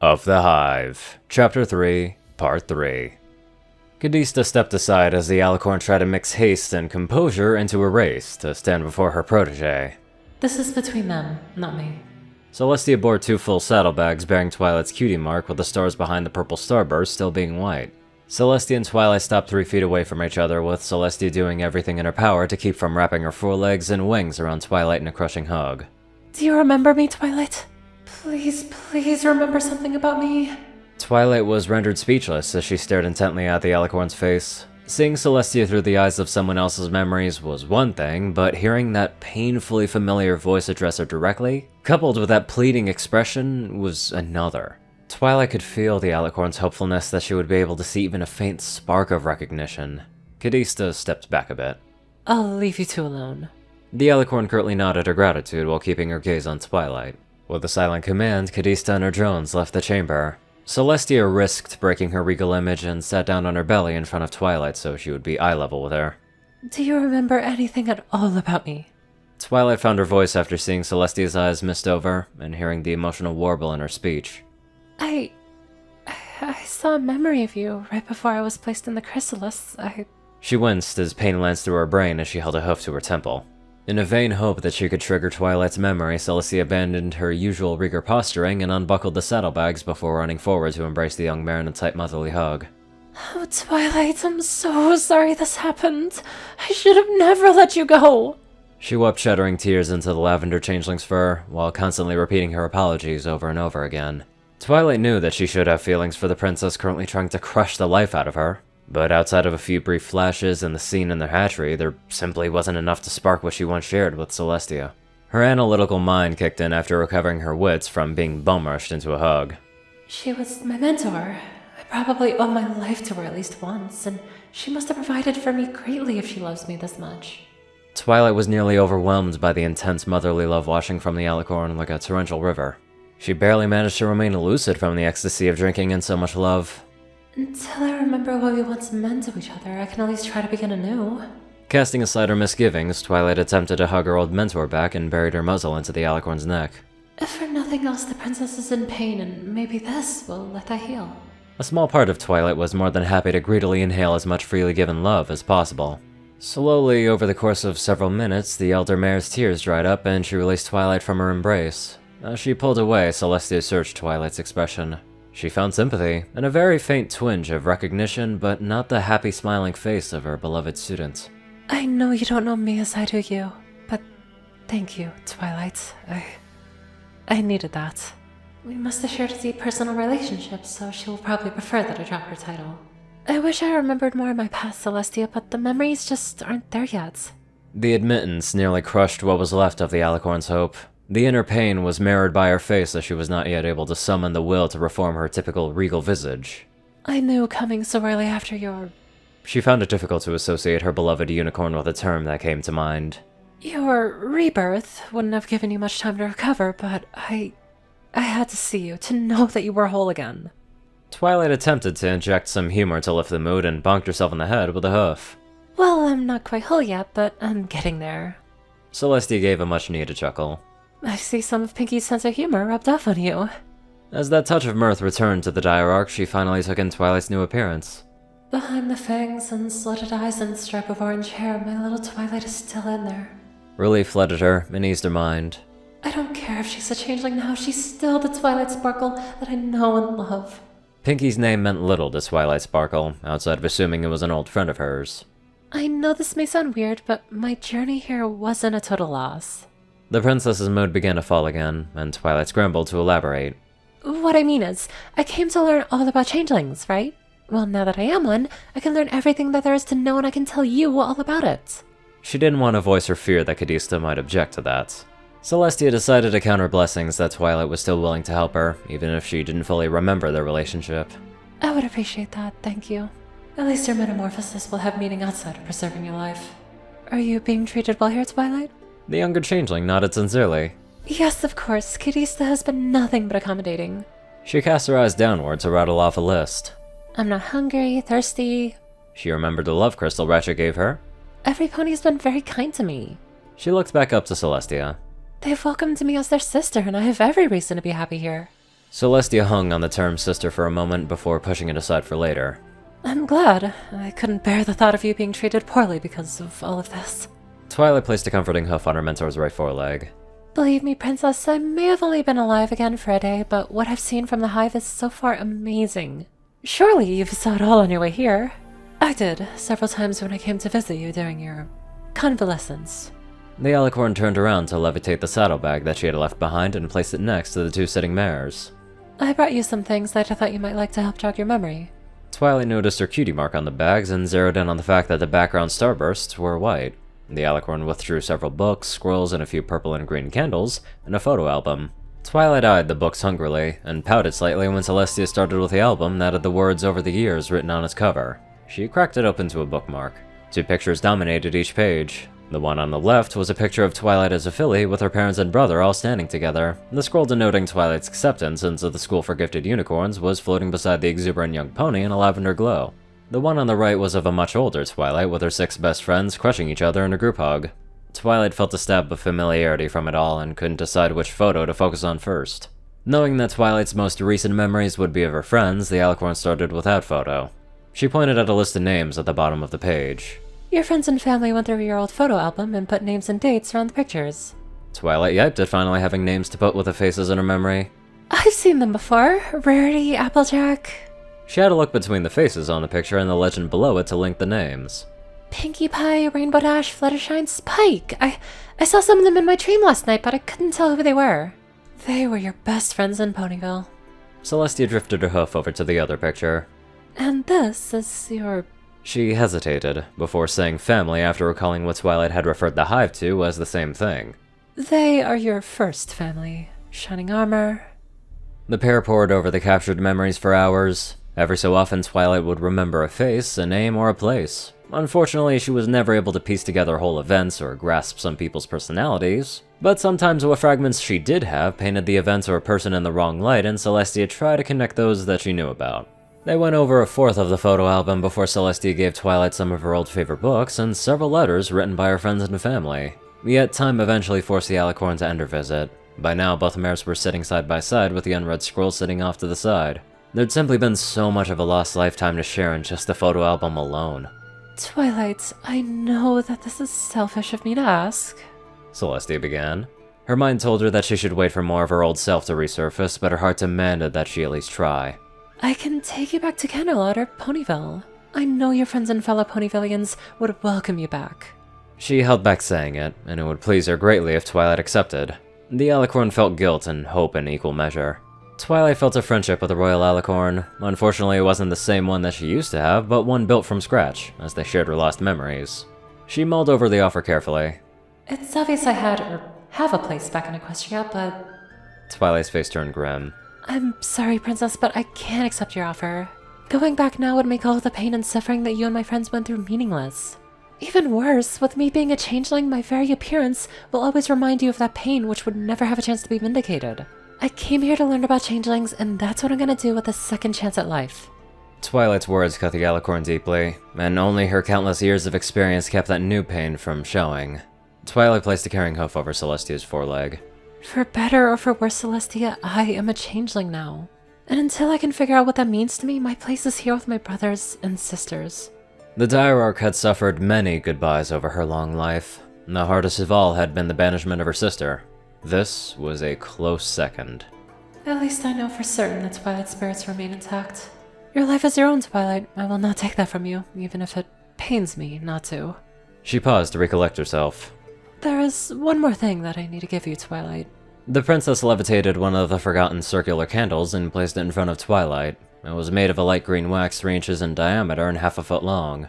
Of the Hive, Chapter 3, Part 3. Cadista stepped aside as the alicorn tried to mix haste and composure into a race to stand before her protege. This is between them, not me. Celestia bore 2 full saddlebags bearing Twilight's cutie mark, with the stars behind the purple starburst still being white. Celestia and Twilight stopped 3 feet away from each other, with Celestia doing everything in her power to keep from wrapping her forelegs and wings around Twilight in a crushing hug. Do you remember me, Twilight? Please remember something about me. Twilight was rendered speechless as she stared intently at the alicorn's face. Seeing Celestia through the eyes of someone else's memories was one thing, but hearing that painfully familiar voice address her directly, coupled with that pleading expression, was another. Twilight could feel the alicorn's hopefulness that she would be able to see even a faint spark of recognition. Cadista stepped back a bit. I'll leave you two alone. The alicorn curtly nodded her gratitude while keeping her gaze on Twilight. With a silent command, Cadista and her drones left the chamber. Celestia risked breaking her regal image and sat down on her belly in front of Twilight so she would be eye level with her. Do you remember anything at all about me? Twilight found her voice after seeing Celestia's eyes mist over and hearing the emotional warble in her speech. I saw a memory of you right before I was placed in the chrysalis. She winced as pain lanced through her brain as she held a hoof to her temple. In a vain hope that she could trigger Twilight's memory, Celestia abandoned her usual rigor posturing and unbuckled the saddlebags before running forward to embrace the young mare in a tight motherly hug. Oh, Twilight, I'm so sorry this happened. I should have never let you go. She wept shuddering tears into the lavender changeling's fur, while constantly repeating her apologies over and over again. Twilight knew that she should have feelings for the princess currently trying to crush the life out of her. But outside of a few brief flashes and the scene in their hatchery, there simply wasn't enough to spark what she once shared with Celestia. Her analytical mind kicked in after recovering her wits from being bum-rushed into a hug. She was my mentor. I probably owe my life to her at least once, and she must have provided for me greatly if she loves me this much. Twilight was nearly overwhelmed by the intense motherly love washing from the alicorn like a torrential river. She barely managed to remain lucid from the ecstasy of drinking in so much love. Until I remember what we once meant to each other, I can at least try to begin anew. Casting aside her misgivings, Twilight attempted to hug her old mentor back and buried her muzzle into the alicorn's neck. If for nothing else, the princess is in pain, and maybe this will let that heal. A small part of Twilight was more than happy to greedily inhale as much freely given love as possible. Slowly, over the course of several minutes, the elder mare's tears dried up and she released Twilight from her embrace. As she pulled away, Celestia searched Twilight's expression. She found sympathy, and a very faint twinge of recognition, but not the happy smiling face of her beloved student. I know you don't know me as I do you, but thank you, Twilight. I needed that. We must have shared a deep personal relationship, so she will probably prefer that I drop her title. I wish I remembered more of my past, Celestia, but the memories just aren't there yet. The admittance nearly crushed what was left of the alicorn's hope. The inner pain was mirrored by her face as she was not yet able to summon the will to reform her typical regal visage. I knew coming so early after your... She found it difficult to associate her beloved unicorn with a term that came to mind. Your rebirth wouldn't have given you much time to recover, but I had to see you, to know that you were whole again. Twilight attempted to inject some humor to lift the mood and bonked herself in the head with a hoof. Well, I'm not quite whole yet, but I'm getting there. Celestia gave a much-needed chuckle. I see some of Pinky's sense of humor rubbed off on you. As that touch of mirth returned to the diararch, she finally took in Twilight's new appearance. Behind the fangs and slitted eyes and stripe of orange hair, my little Twilight is still in there. Relief flooded her and eased her mind. I don't care if she's a changeling now, she's still the Twilight Sparkle that I know and love. Pinky's name meant little to Twilight Sparkle, outside of assuming it was an old friend of hers. I know this may sound weird, but my journey here wasn't a total loss. The princess's mood began to fall again, and Twilight scrambled to elaborate. What I mean is, I came to learn all about changelings, right? Well, now that I am one, I can learn everything that there is to know and I can tell you all about it. She didn't want to voice her fear that Cadista might object to that. Celestia decided to count her blessings that Twilight was still willing to help her, even if she didn't fully remember their relationship. I would appreciate that, thank you. At least your metamorphosis will have meaning outside of preserving your life. Are you being treated well here, Twilight? The younger changeling nodded sincerely. Yes, of course. Cadista has been nothing but accommodating. She cast her eyes downward to rattle off a list. I'm not hungry, thirsty. She remembered the love crystal Ratchet gave her. Every pony has been very kind to me. She looked back up to Celestia. They've welcomed me as their sister, and I have every reason to be happy here. Celestia hung on the term sister for a moment before pushing it aside for later. I'm glad. I couldn't bear the thought of you being treated poorly because of all of this. Twilight placed a comforting hoof on her mentor's right foreleg. Believe me, Princess, I may have only been alive again for a day, but what I've seen from the Hive is so far amazing. Surely you've saw it all on your way here. I did, several times when I came to visit you during your convalescence. The alicorn turned around to levitate the saddlebag that she had left behind and placed it next to the two sitting mares. I brought you some things that I thought you might like to help jog your memory. Twilight noticed her cutie mark on the bags and zeroed in on the fact that the background starbursts were white. The alicorn withdrew several books, scrolls, and a few purple and green candles, and a photo album. Twilight eyed the books hungrily, and pouted slightly when Celestia started with the album that had the words "over the years" written on its cover. She cracked it open to a bookmark. Two pictures dominated each page. The one on the left was a picture of Twilight as a filly with her parents and brother all standing together. The scroll denoting Twilight's acceptance into the School for Gifted Unicorns was floating beside the exuberant young pony in a lavender glow. The one on the right was of a much older Twilight with her 6 best friends crushing each other in a group hug. Twilight felt a stab of familiarity from it all and couldn't decide which photo to focus on first. Knowing that Twilight's most recent memories would be of her friends, the alicorn started with that photo. She pointed at a list of names at the bottom of the page. Your friends and family went through your old photo album and put names and dates around the pictures. Twilight yiped at finally having names to put with the faces in her memory. I've seen them before. Rarity, Applejack. She had a look between the faces on the picture and the legend below it to link the names. Pinkie Pie, Rainbow Dash, Fluttershy, Spike. I saw some of them in my dream last night, but I couldn't tell who they were. They were your best friends in Ponyville. Celestia drifted her hoof over to the other picture. And this is your... She hesitated, before saying family after recalling what Twilight had referred the Hive to as the same thing. They are your first family. Shining armor. The pair pored over the captured memories for hours. Every so often, Twilight would remember a face, a name, or a place. Unfortunately, she was never able to piece together whole events or grasp some people's personalities. But sometimes what fragments she did have painted the events or person in the wrong light, and Celestia tried to connect those that she knew about. They went over a fourth of the photo album before Celestia gave Twilight some of her old favorite books and several letters written by her friends and family. Yet time eventually forced the alicorn to end her visit. By now, both mares were sitting side by side with the unread scroll sitting off to the side. There'd simply been so much of a lost lifetime to share in just the photo album alone. Twilight, I know that this is selfish of me to ask. Celestia began. Her mind told her that she should wait for more of her old self to resurface, but her heart demanded that she at least try. I can take you back to Canterlot or Ponyville. I know your friends and fellow Ponyvillians would welcome you back. She held back saying it, and it would please her greatly if Twilight accepted. The alicorn felt guilt and hope in equal measure. Twilight felt a friendship with the royal alicorn. Unfortunately, it wasn't the same one that she used to have, but one built from scratch, as they shared her lost memories. She mulled over the offer carefully. It's obvious I had, or have a place back in Equestria, but... Twilight's face turned grim. I'm sorry, Princess, but I can't accept your offer. Going back now would make all of the pain and suffering that you and my friends went through meaningless. Even worse, with me being a changeling, my very appearance will always remind you of that pain which would never have a chance to be vindicated. I came here to learn about changelings, and that's what I'm gonna do with a second chance at life. Twilight's words cut the alicorn deeply, and only her countless years of experience kept that new pain from showing. Twilight placed a carrying hoof over Celestia's foreleg. For better or for worse, Celestia, I am a changeling now. And until I can figure out what that means to me, my place is here with my brothers and sisters. The Diararch had suffered many goodbyes over her long life. The hardest of all had been the banishment of her sister. This was a close second. At least I know for certain that Twilight's spirits remain intact. Your life is your own, Twilight. I will not take that from you, even if it pains me not to. She paused to recollect herself. There is one more thing that I need to give you, Twilight. The princess levitated one of the forgotten circular candles and placed it in front of Twilight. It was made of a light green wax 3 inches in diameter and half a foot long.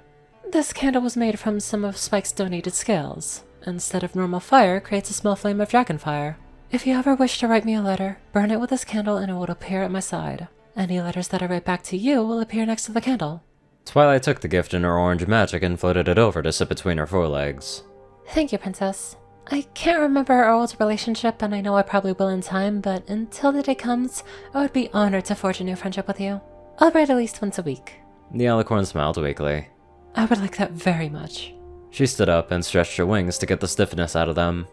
This candle was made from some of Spike's donated scales. Instead of normal fire, creates a small flame of dragon fire. If you ever wish to write me a letter, burn it with this candle and it will appear at my side. Any letters that I write back to you will appear next to the candle. Twilight took the gift in her orange magic and floated it over to sit between her forelegs. Thank you, Princess. I can't remember our old relationship, and I know I probably will in time, but until the day comes, I would be honored to forge a new friendship with you. I'll write at least once a week. The alicorn smiled weakly. I would like that very much. She stood up and stretched her wings to get the stiffness out of them.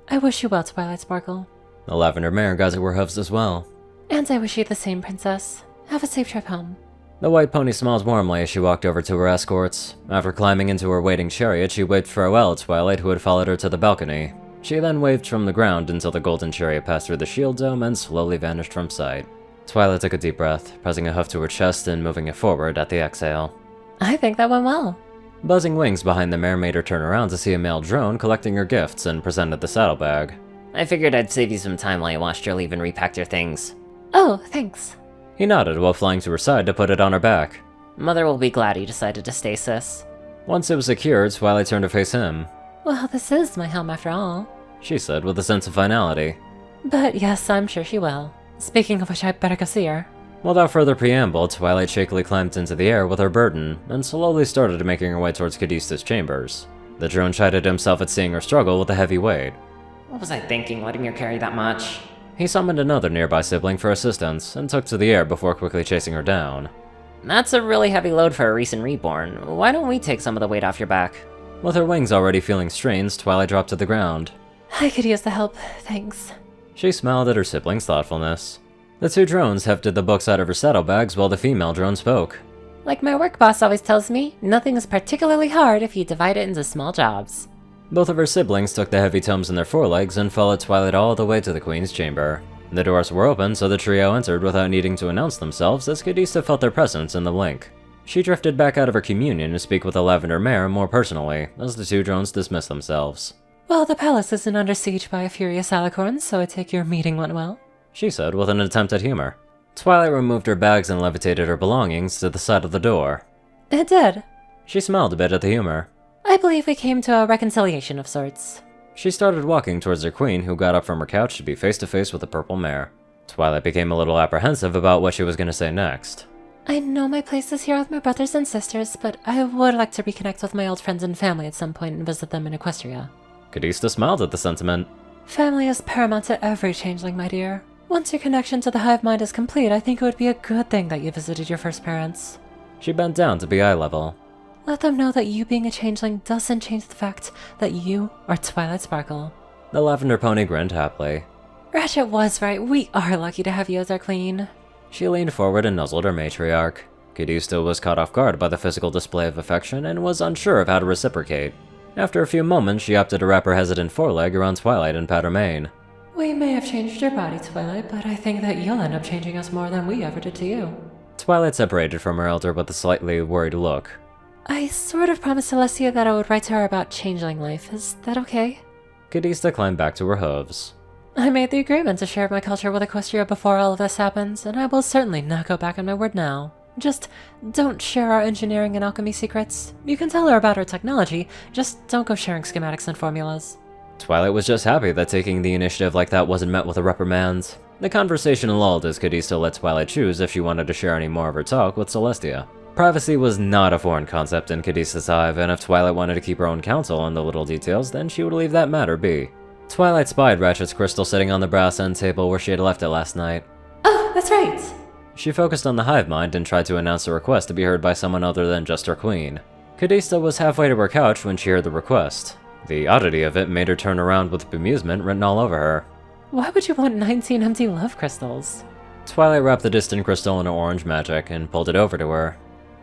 I wish you well, Twilight Sparkle. The lavender mare got to her hooves as well. And I wish you the same, Princess. Have a safe trip home. The white pony smiled warmly as she walked over to her escorts. After climbing into her waiting chariot, she waved farewell to Twilight, who had followed her to the balcony. She then waved from the ground until the golden chariot passed through the shield dome and slowly vanished from sight. Twilight took a deep breath, pressing a hoof to her chest and moving it forward at the exhale. I think that went well. Buzzing wings behind the mare made her turn around to see a male drone collecting her gifts and presented the saddlebag. I figured I'd save you some time while you washed your leave and repacked your things. Oh, thanks. He nodded while flying to her side to put it on her back. Mother will be glad you decided to stay, sis. Once it was secured, Twilight turned to face him. Well, this is my home after all. She said with a sense of finality. But yes, I'm sure she will. Speaking of which, I'd better go see her. Without further preamble, Twilight shakily climbed into the air with her burden, and slowly started making her way towards Cadista's chambers. The drone chided himself at seeing her struggle with the heavy weight. What was I thinking, letting her carry that much? He summoned another nearby sibling for assistance, and took to the air before quickly chasing her down. That's a really heavy load for a recent reborn. Why don't we take some of the weight off your back? With her wings already feeling strained, Twilight dropped to the ground. I could use the help, thanks. She smiled at her sibling's thoughtfulness. The two drones hefted the books out of her saddlebags while the female drone spoke. Like my work boss always tells me, nothing is particularly hard if you divide it into small jobs. Both of her siblings took the heavy tomes in their forelegs and followed Twilight all the way to the Queen's chamber. The doors were open, so the trio entered without needing to announce themselves, as Cadista felt their presence in the blink. She drifted back out of her communion to speak with the Lavender Mare more personally, as the two drones dismissed themselves. Well, the palace isn't under siege by a furious alicorn, so I take your meeting went well. She said with an attempt at humor. Twilight removed her bags and levitated her belongings to the side of the door. It did. She smiled a bit at the humor. I believe we came to a reconciliation of sorts. She started walking towards her queen, who got up from her couch to be face to face with the purple mare. Twilight became a little apprehensive about what she was going to say next. I know my place is here with my brothers and sisters, but I would like to reconnect with my old friends and family at some point and visit them in Equestria. Cadista smiled at the sentiment. Family is paramount to every changeling, my dear. Once your connection to the hive mind is complete, I think it would be a good thing that you visited your first parents. She bent down to be eye level. Let them know that you being a changeling doesn't change the fact that you are Twilight Sparkle. The lavender pony grinned happily. Ratchet was right, we are lucky to have you as our queen. She leaned forward and nuzzled her matriarch. Cadista was caught off guard by the physical display of affection and was unsure of how to reciprocate. After a few moments, she opted to wrap her hesitant foreleg around Twilight and pat her mane. We may have changed your body, Twilight, but I think that you'll end up changing us more than we ever did to you. Twilight separated from her elder with a slightly worried look. I sort of promised Celestia that I would write to her about changeling life. Is that okay? Cadista climbed back to her hooves. I made the agreement to share my culture with Equestria before all of this happens, and I will certainly not go back on my word now. Just don't share our engineering and alchemy secrets. You can tell her about our technology, just don't go sharing schematics and formulas. Twilight was just happy that taking the initiative like that wasn't met with a reprimand. The conversation lulled as Cadista let Twilight choose if she wanted to share any more of her talk with Celestia. Privacy was not a foreign concept in Cadista's hive, and if Twilight wanted to keep her own counsel on the little details, then she would leave that matter be. Twilight spied Ratchet's crystal sitting on the brass end table where she had left it last night. Oh, that's right! She focused on the hive mind and tried to announce a request to be heard by someone other than just her queen. Cadista was halfway to her couch when she heard the request. The oddity of it made her turn around with bemusement written all over her. Why would you want 19 empty love crystals? Twilight wrapped the distant crystal in her orange magic and pulled it over to her.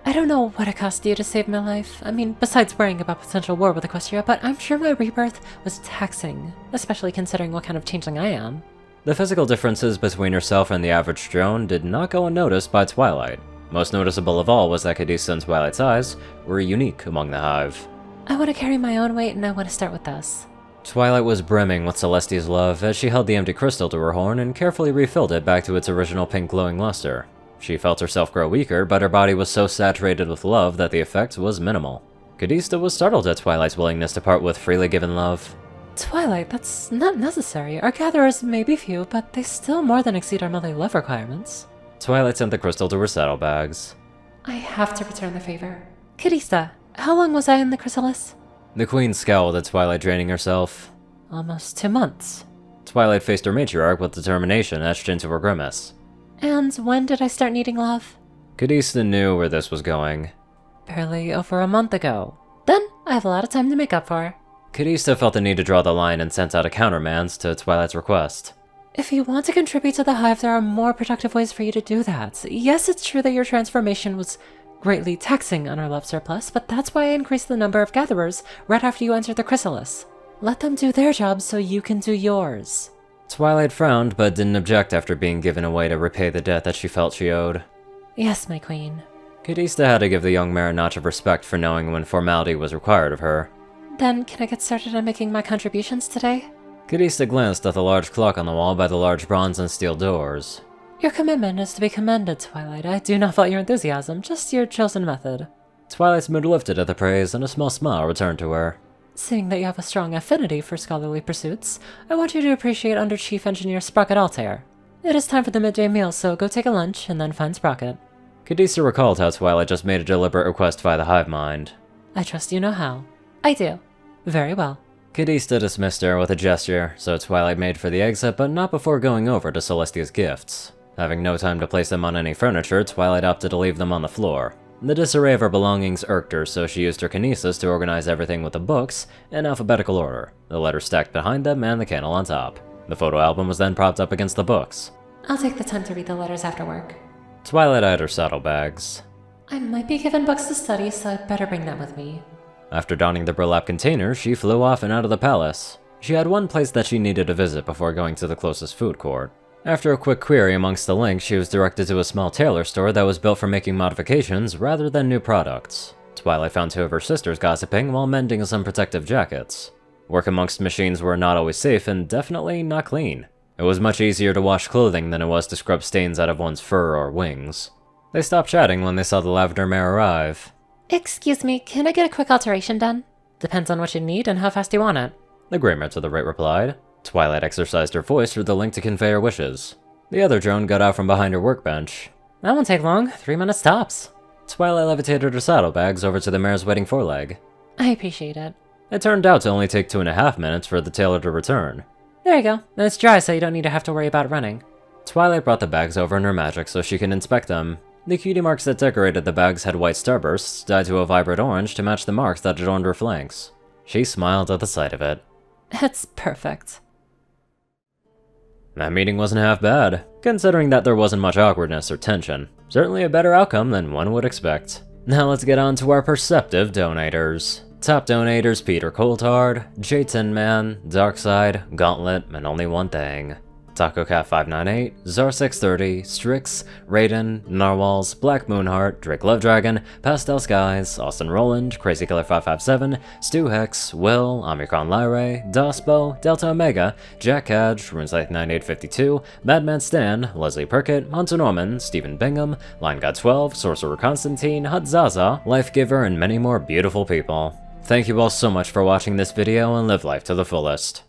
I don't know what it cost you to save my life. I mean, besides worrying about potential war with Equestria, but I'm sure my rebirth was taxing, especially considering what kind of changeling I am. The physical differences between herself and the average drone did not go unnoticed by Twilight. Most noticeable of all was that Cadista and Twilight's eyes were unique among the hive. I want to carry my own weight, and I want to start with this. Twilight was brimming with Celestia's love as she held the empty crystal to her horn and carefully refilled it back to its original pink glowing luster. She felt herself grow weaker, but her body was so saturated with love that the effect was minimal. Cadista was startled at Twilight's willingness to part with freely given love. Twilight, that's not necessary. Our gatherers may be few, but they still more than exceed our monthly love requirements. Twilight sent the crystal to her saddlebags. I have to return the favor. Cadista, how long was I in the chrysalis? The queen scowled at Twilight, draining herself. Almost 2 months. Twilight faced her matriarch with determination etched into her grimace. And when did I start needing love? Cadista knew where this was going. Barely over a month ago. Then I have a lot of time to make up for. Cadista felt the need to draw the line and sent out a countermand to Twilight's request. If you want to contribute to the Hive, there are more productive ways for you to do that. Yes, it's true that your transformation was greatly taxing on our love surplus, but that's why I increased the number of gatherers right after you entered the chrysalis. Let them do their job so you can do yours. Twilight frowned, but didn't object after being given a way to repay the debt that she felt she owed. Yes, my queen. Kadista had to give the young mare a notch of respect for knowing when formality was required of her. Then, can I get started on making my contributions today? Kadista glanced at the large clock on the wall by the large bronze and steel doors. Your commitment is to be commended, Twilight. I do not fault your enthusiasm, just your chosen method. Twilight's mood lifted at the praise, and a small smile returned to her. Seeing that you have a strong affinity for scholarly pursuits, I want you to appreciate Under Chief Engineer Sprocket Altair. It is time for the midday meal, so go take a lunch and then find Sprocket. Kadista recalled how Twilight just made a deliberate request via the hive mind. I trust you know how. I do. Very well. Kadista dismissed her with a gesture, so Twilight made for the exit, but not before going over to Celestia's gifts. Having no time to place them on any furniture, Twilight opted to leave them on the floor. The disarray of her belongings irked her, so she used her kinesis to organize everything with the books in alphabetical order, the letters stacked behind them and the candle on top. The photo album was then propped up against the books. I'll take the time to read the letters after work. Twilight eyed her saddlebags. I might be given books to study, so I'd better bring them with me. After donning the burlap container, she flew off and out of the palace. She had one place that she needed to visit before going to the closest food court. After a quick query amongst the links, she was directed to a small tailor store that was built for making modifications rather than new products. Twilight found two of her sisters gossiping while mending some protective jackets. Work amongst machines were not always safe and definitely not clean. It was much easier to wash clothing than it was to scrub stains out of one's fur or wings. They stopped chatting when they saw the lavender mare arrive. Excuse me, can I get a quick alteration done? Depends on what you need and how fast you want it. The gray mare to the right replied. Twilight exercised her voice through the link to convey her wishes. The other drone got out from behind her workbench. That won't take long, 3 minutes tops. Twilight levitated her saddlebags over to the mare's waiting foreleg. I appreciate it. It turned out to only take 2.5 minutes for the tailor to return. There you go. And it's dry, so you don't need to have to worry about running. Twilight brought the bags over in her magic so she can inspect them. The cutie marks that decorated the bags had white starbursts dyed to a vibrant orange to match the marks that adorned her flanks. She smiled at the sight of it. It's perfect. That meeting wasn't half bad, considering that there wasn't much awkwardness or tension. Certainly a better outcome than one would expect. Now let's get on to our perceptive donators. Top donators: Peter Coulthard, J10 Man, Darkside, Gauntlet, and Only One Thing. TacoCat598, Zar630, Strix, Rayden, Narwhals, Blackmoonheart, Drake Lovedragon, Pastel Skies, Austin Roland, CrazyKiller557, Stu Hex, Will, Omicron Lyre, Dospo, Delta Omega, Jack Cadge, RuneScythe9852, Madman Stan, Leslie Perkett, Hunter Norman, Stephen Bingham, LineGod12, Sorcerer Constantine, Hut Zaza, Lifegiver, and many more beautiful people. Thank you all so much for watching this video and live life to the fullest.